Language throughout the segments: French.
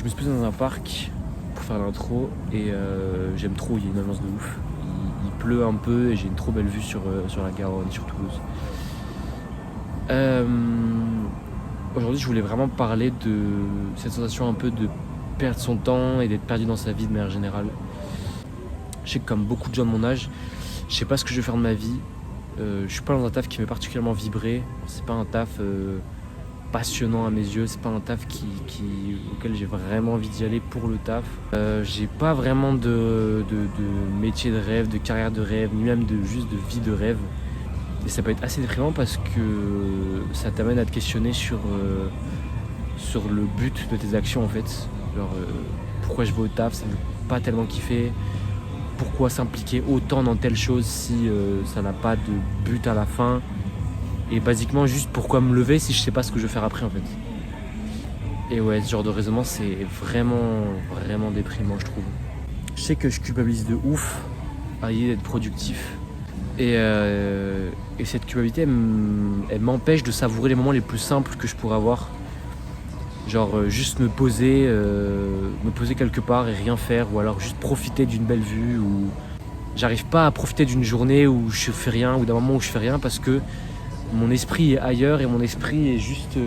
Je me suis posé dans un parc pour faire l'intro et j'aime trop, il y a une ambiance de ouf. Il pleut un peu et j'ai une trop belle vue sur la Garonne, sur Toulouse. Aujourd'hui, je voulais vraiment parler de cette sensation un peu de perdre son temps et d'être perdu dans sa vie de manière générale. Je sais que comme beaucoup de gens de mon âge, je sais pas ce que je vais faire de ma vie. Je suis pas dans un taf qui me fait particulièrement vibrer. C'est pas un taf passionnant à mes yeux, c'est pas un taf auquel j'ai vraiment envie d'y aller pour le taf. J'ai pas vraiment de métier de rêve, de carrière de rêve, ni même juste de vie de rêve. Et ça peut être assez déprimant parce que ça t'amène à te questionner sur le but de tes actions en fait. Genre, pourquoi je vais au taf, ça me fait pas tellement kiffer. Pourquoi s'impliquer autant dans telle chose si ça n'a pas de but à la fin. Et basiquement juste pourquoi me lever si je sais pas ce que je vais faire après en fait. Et ouais, ce genre de raisonnement c'est vraiment déprimant je trouve. Je sais que je culpabilise de ouf à l'idée d'être productif. Et cette culpabilité elle m'empêche de savourer les moments les plus simples que je pourrais avoir. Genre juste me poser quelque part et rien faire, ou alors juste profiter d'une belle vue, ou j'arrive pas à profiter d'une journée où je fais rien, ou d'un moment où je fais rien parce que mon esprit est ailleurs et mon esprit est juste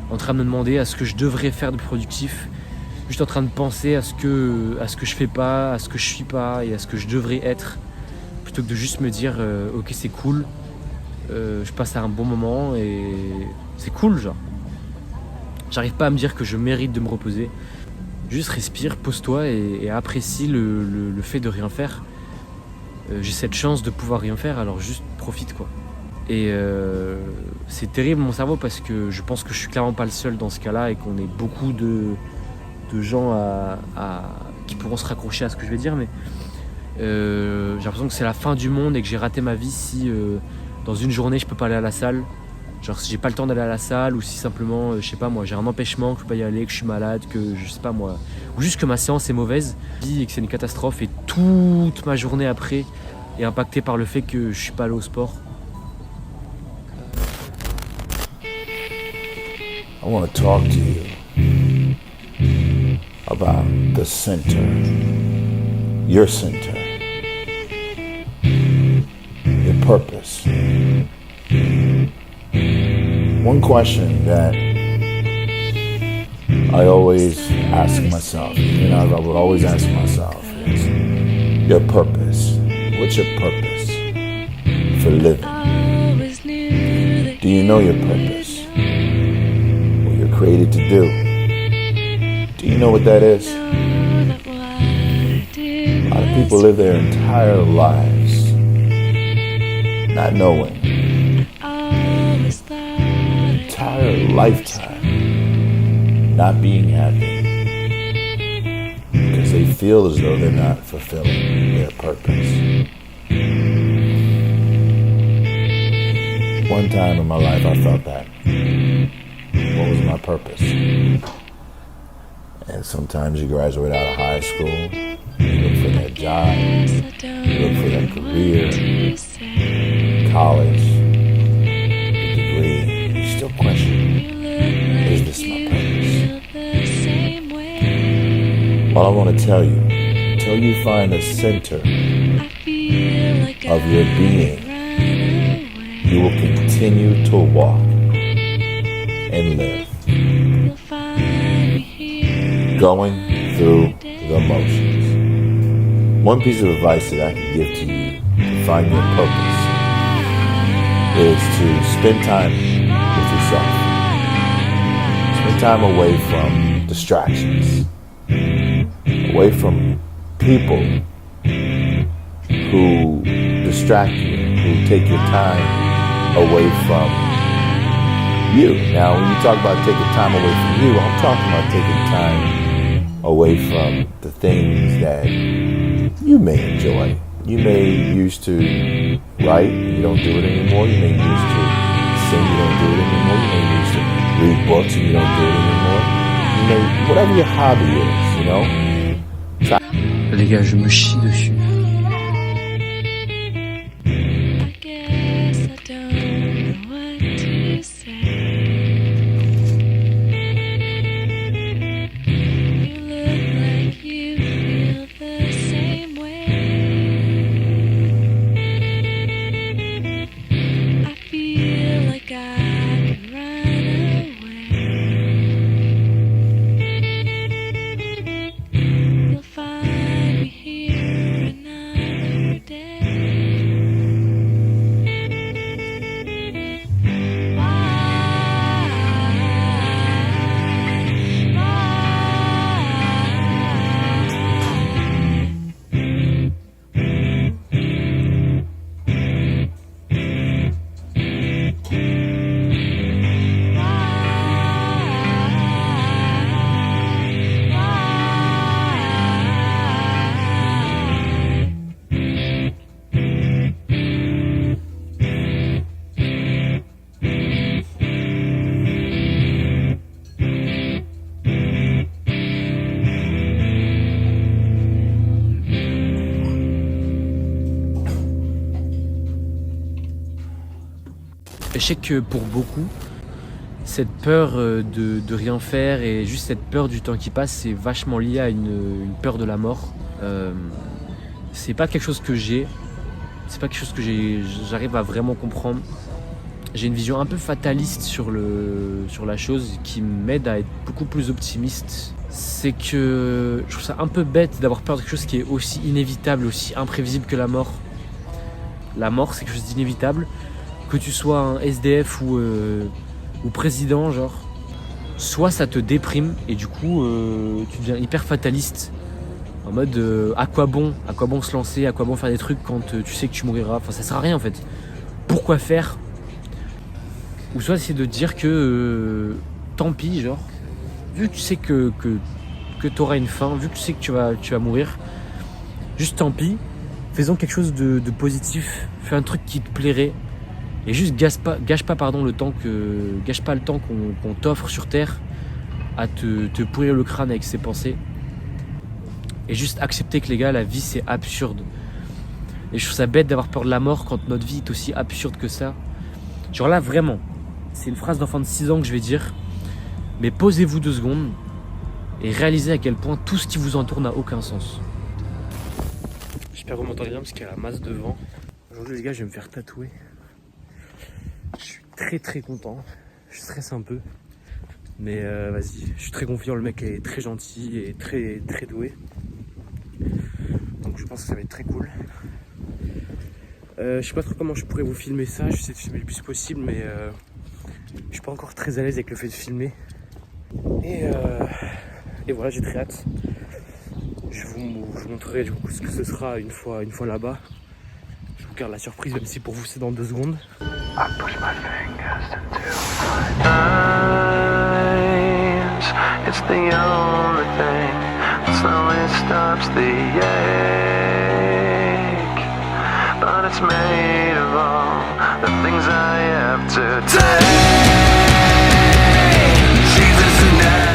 en train de me demander à ce que je devrais faire de productif, juste en train de penser à ce que je fais pas, à ce que je suis pas et à ce que je devrais être, plutôt que de juste me dire ok c'est cool, je passe à un bon moment et c'est cool genre. J'arrive pas à me dire que je mérite de me reposer. Juste respire, pose-toi et apprécie le fait de rien faire. J'ai cette chance de pouvoir rien faire, alors juste profite quoi. Et c'est terrible mon cerveau parce que je pense que je suis clairement pas le seul dans ce cas-là et qu'on est beaucoup de gens qui pourront se raccrocher à ce que je vais dire, mais j'ai l'impression que c'est la fin du monde et que j'ai raté ma vie si dans une journée je peux pas aller à la salle. Genre si j'ai pas le temps d'aller à la salle, ou si simplement, je sais pas moi, j'ai un empêchement, que je peux pas y aller, que je suis malade, que je sais pas moi, ou juste que ma séance est mauvaise et que c'est une catastrophe et toute ma journée après est impactée par le fait que je suis pas allé au sport. I want to talk to you about the center, your center, your purpose. One question that I always ask myself, I would always ask myself is, your purpose. What's your purpose for living? Do you know your purpose? What you're created to do? Do you know what that is? A lot of people live their entire lives not knowing. Entire lifetime not being happy because they feel as though they're not fulfilling their purpose. One time in my life I thought that. What was my purpose? And sometimes you graduate out of high school, you look for that job, you look for that career, college, a degree, and you still question, is this my purpose? Well, I want to tell you, until you find the center of your being, you will continue to walk and live, going through the motions. One piece of advice that I can give to you to find your purpose is to spend time with yourself. Spend time away from distractions, away from people who distract you, who take your time away from you. Now, when you talk about taking time away from you, I'm talking about taking time away from the things that you may enjoy. You may used to write, you don't do it anymore. You may used to sing, you don't do it anymore. You may used to read books and you don't do it anymore. You may, whatever your hobby is, Les gars, je me chie dessus. Je sais que pour beaucoup, cette peur de rien faire et juste cette peur du temps qui passe, c'est vachement lié à une peur de la mort. C'est pas quelque chose que j'ai, c'est pas quelque chose que j'arrive à vraiment comprendre. J'ai une vision un peu fataliste sur la chose qui m'aide à être beaucoup plus optimiste. C'est que je trouve ça un peu bête d'avoir peur de quelque chose qui est aussi inévitable, aussi imprévisible que la mort. La mort, c'est quelque chose d'inévitable. Que tu sois un SDF ou président, genre, soit ça te déprime et du coup tu deviens hyper fataliste. En mode à quoi bon se lancer, à quoi bon faire des trucs quand tu sais que tu mouriras. Enfin, ça sert à rien en fait. Pourquoi faire? Ou soit c'est de dire que tant pis, genre, vu que tu sais que t'auras une fin, vu que tu sais que tu vas mourir, juste tant pis, faisons quelque chose de positif, fais un truc qui te plairait, et juste gâche pas le temps qu'on t'offre sur Terre à te pourrir le crâne avec ses pensées. Et juste accepter que les gars, la vie c'est absurde. Et je trouve ça bête d'avoir peur de la mort quand notre vie est aussi absurde que ça. Genre là vraiment, c'est une phrase d'enfant de 6 ans que je vais dire, mais posez-vous 2 secondes et réalisez à quel point tout ce qui vous entoure n'a aucun sens. J'espère que vous m'entendez bien parce qu'il y a la masse de vent. Aujourd'hui les gars, je vais me faire tatouer. Je suis très très content, je stresse un peu, mais vas-y, je suis très confiant, le mec est très gentil et très très doué. Donc je pense que ça va être très cool. Je sais pas trop comment je pourrais vous filmer ça, j'essaie de filmer le plus possible, mais je suis pas encore très à l'aise avec le fait de filmer. Et voilà, j'ai très hâte. Je vous montrerai du coup ce que ce sera une fois là-bas. Je vous garde la surprise, même si pour vous c'est dans 2 secondes. I push my fingers into my eyes. It's the only thing that slowly stops the ache. But it's made of all the things I have to take. Jesus now.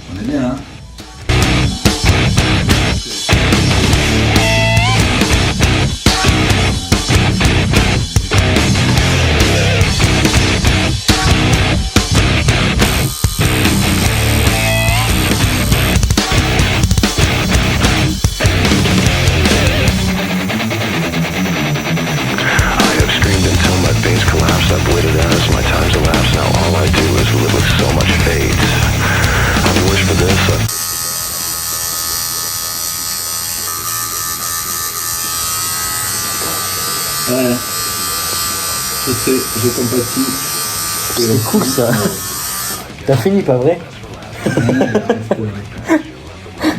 On est bien, hein? Ouais, je sais, je compatis. C'est cool ça. T'as fini, pas vrai?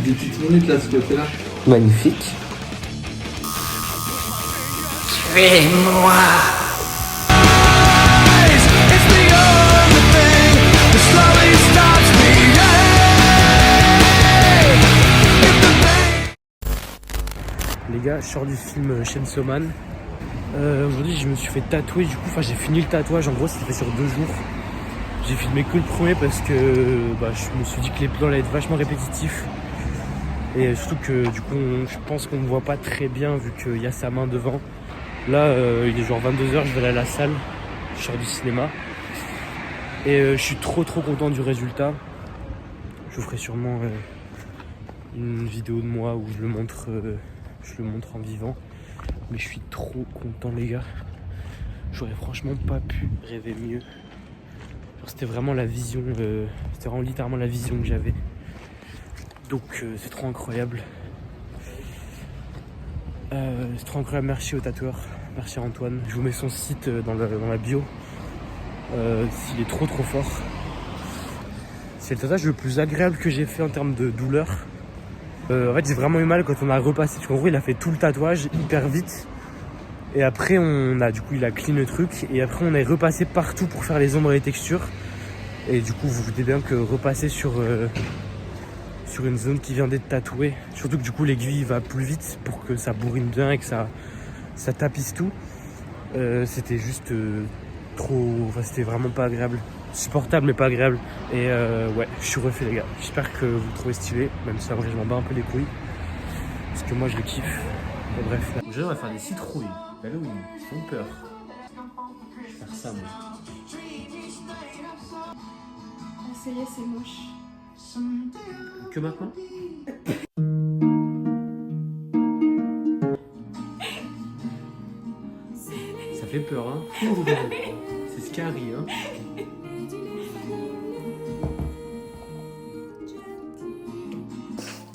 Des petites minutes là, ce côté-là. Magnifique. Suis-moi. Les gars, je sors du film Chainsaw Man. Aujourd'hui, je me suis fait tatouer. Du coup, j'ai fini le tatouage. En gros, c'était fait sur 2 jours. J'ai filmé que le premier parce que je me suis dit que les plans allaient être vachement répétitifs. Et surtout que du coup, je pense qu'on ne voit pas très bien vu qu'il y a sa main devant. Là, il est genre 22h, je vais aller à la salle. Je sors du cinéma. Et je suis trop content du résultat. Je vous ferai sûrement une vidéo de moi où je le montre en vivant. Mais je suis trop content les gars. J'aurais franchement pas pu rêver mieux. Genre, c'était vraiment la vision, c'était vraiment littéralement la vision que j'avais. Donc c'est trop incroyable. C'est trop incroyable, merci au tatoueur, merci à Antoine. Je vous mets son site dans la bio. Il est trop fort. C'est le tatouage le plus agréable que j'ai fait en termes de douleur. En fait j'ai vraiment eu mal quand on a repassé, parce qu'en gros il a fait tout le tatouage hyper vite. Et après il a clean le truc. Et après on est repassé partout pour faire les ombres et les textures. Et du coup vous vous doutez bien que repasser sur une zone qui vient d'être tatouée, surtout que du coup l'aiguille va plus vite pour que ça bourrine bien et que ça tapisse tout. C'était juste c'était vraiment pas agréable. supportable mais pas agréable. Et ouais, je suis refait les gars. J'espère que vous le trouvez stylé, même si en vrai je m'en bats un peu les couilles. Parce que moi je le kiffe. Et bref. Aujourd'hui on va faire des citrouilles. Halloween, ils font peur. Je vais faire ça moi. Ça y est, c'est moche. Que maintenant? Ça fait peur hein. C'est scary hein.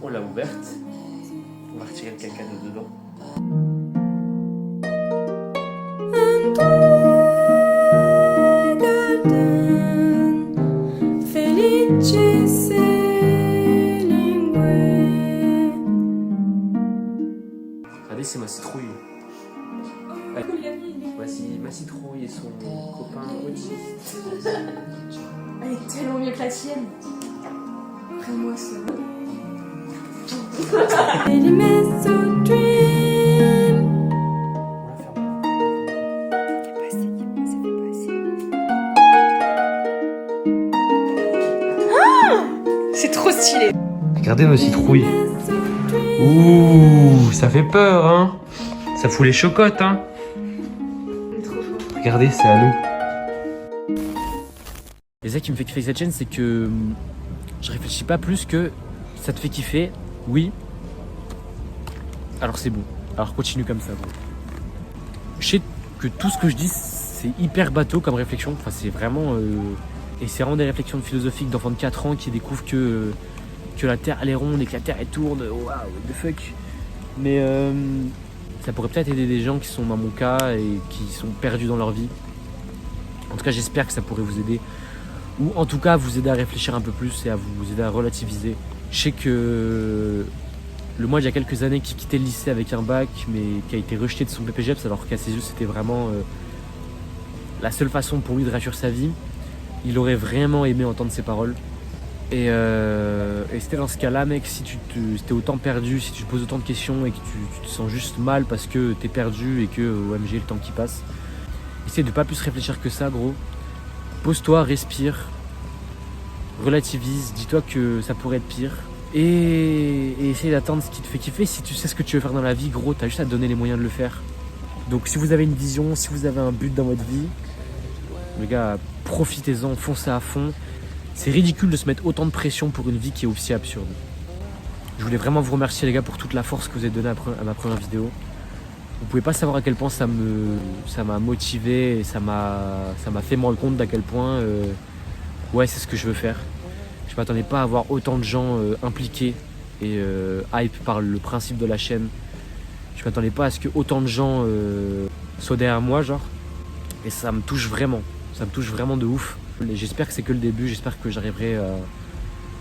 On l'a ouverte. On va retirer le caca de dedans. Regardez, c'est ma citrouille. Voici ma citrouille et son copain autiste. Elle est tellement mieux que la tienne. Après moi, c'est bon. C'est trop stylé. Regardez nos citrouilles. Ouh, ça fait peur, hein. Ça fout les chocottes, hein. Regardez, c'est à nous. Et ça qui me fait kiffer cette chaîne, c'est que je réfléchis pas plus que ça te fait kiffer, oui. Alors c'est bon. Alors continue comme ça. Bon. Je sais que tout ce que je dis, c'est hyper bateau comme réflexion. Enfin, c'est vraiment. Et c'est vraiment des réflexions philosophiques d'enfants de 4 ans qui découvrent que la Terre elle est ronde et que la Terre elle tourne. Waouh, what the fuck. Mais ça pourrait peut-être aider des gens qui sont dans mon cas et qui sont perdus dans leur vie. En tout cas, j'espère que ça pourrait vous aider. Ou en tout cas, vous aider à réfléchir un peu plus et à vous aider à relativiser. Je sais que le moi, il y a quelques années, qui quittait le lycée avec un bac, mais qui a été rejeté de son BPGEPS, alors qu'à ses yeux, c'était vraiment la seule façon pour lui de réussir sa vie. Il aurait vraiment aimé entendre ces paroles. Et c'était dans ce cas-là, mec, si t'es autant perdu, si tu te poses autant de questions et que tu te sens juste mal parce que t'es perdu et que OMG, le temps qui passe, essaye de pas plus réfléchir que ça, gros. Pose-toi, respire, relativise, dis-toi que ça pourrait être pire. Et essaye d'atteindre ce qui te fait kiffer. Si tu sais ce que tu veux faire dans la vie, gros, t'as juste à te donner les moyens de le faire. Donc si vous avez une vision, si vous avez un but dans votre vie, les gars, profitez-en, foncez à fond. C'est ridicule de se mettre autant de pression pour une vie qui est aussi absurde. Je voulais vraiment vous remercier les gars pour toute la force que vous avez donnée à ma première vidéo. Vous pouvez pas savoir à quel point ça m'a motivé et ça m'a fait me rendre compte d'à quel point ouais, c'est ce que je veux faire. Je m'attendais pas à avoir autant de gens impliqués et hype par le principe de la chaîne. Je m'attendais pas à ce que autant de gens soient derrière moi, genre. Et ça me touche vraiment. Ça me touche vraiment de ouf. Et j'espère que c'est que le début. J'espère que j'arriverai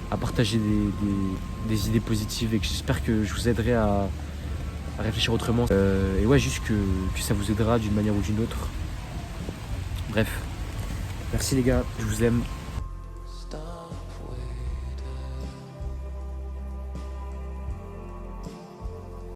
à partager des idées positives et que j'espère que je vous aiderai à réfléchir autrement. Et ouais, juste que ça vous aidera d'une manière ou d'une autre. Bref. Merci les gars, je vous aime.